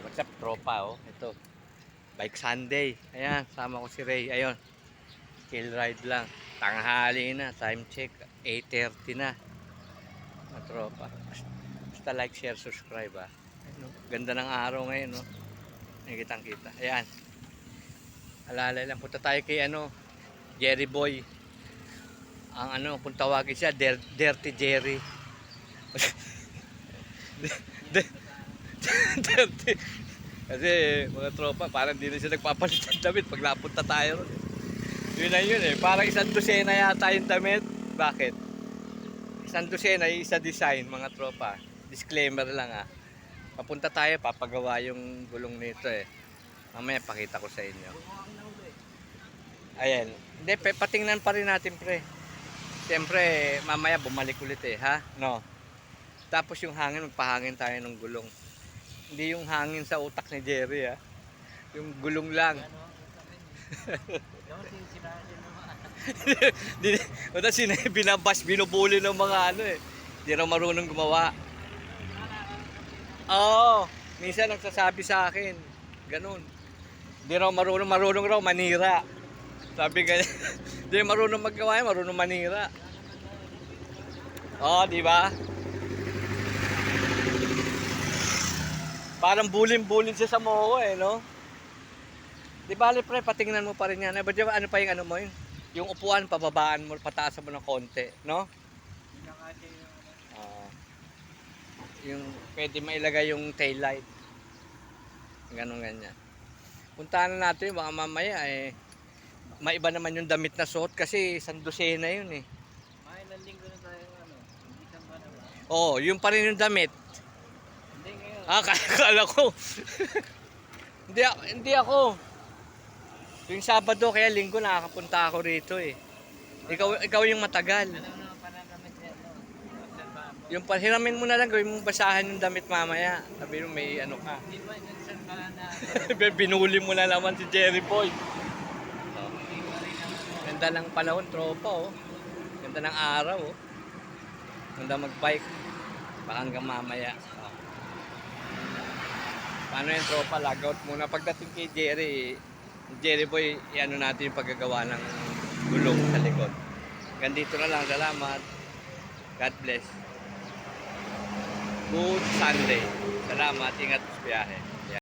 What's up, tropa, oh. Ito, bike Sunday. Ayan, sama ko si Ray. Ayun, chill ride lang. Tanghali na, time check, 8:30 na. Mga tropa. Basta like, share, subscribe, ah. Ayun, oh. Ganda ng araw ngayon, no. Nakikitang kita. Ayan. Alalay lang, punta tayo kay Jerry Boy. Ang kung tawagin siya, Dirty Jerry. Dirty. Kasi mga tropa, parang di na siya nagpapalit ng damit pag napunta tayo ron. Yun na yun eh. Parang isang dosena yata yung damit. Bakit? Isang dosena yung isa design, mga tropa. Disclaimer lang ah. Papunta tayo, papagawa yung gulong nito eh. Mamaya pakita ko sa inyo. Ayan. Hindi, patingnan pa rin natin pre. Siyempre, mamaya bumalik ulit eh, ha? No? Tapos yung hangin, magpahangin tayo ng gulong. Hindi yung hangin sa utak ni Jerry, ha? Yung gulong lang. Wala binabash, binubuli ng mga eh. Hindi raw marunong gumawa. Oo, minsan nagsasabi sa akin, ganun. Hindi raw marunong raw manira. Sabi ganyan, hindi marunong maggawa, marunong manira. Oo, di ba? Parang bulin siya sa moho eh, no? Di bale pre, patingnan mo pa rin yan. Ano pa yung mo yun? Yung upuan, pababaan mo, pataasan mo ng konti, no? Yung pwede mailagay yung tail light. Ganun ganyan. Puntahan na natin, baka mamaya eh. Maiba naman yung damit na suot kasi isang dosena yun eh. May ilang linggo na tayo hindi ka ba naman? Oo, yung pa rin yung damit. Hindi ngayon. Kala ko. hindi ako. Yung Sabado kaya Linggo nakakapunta ako rito eh. Ikaw yung matagal. Alam naman pa na damit niya, no? Obserbahan mo. Yung hiramin mo na lang, gawin mong basahan yung damit mamaya. Sabi mo may ka. Hindi ba obserbahan na? Binuli mo na naman si Jerry Boy. Ganda ng panahon, tropa, oh. Ganda ng araw, oh. Ganda magbike. Baka hanggang mamaya. Oh. Paano yung tropa? Lagout muna. Pagdating kay Jerry Boy, natin yung paggagawa ng gulong sa likod. Gandito na lang. Salamat. God bless. Good Sunday. Salamat. Ingat sa biyahe.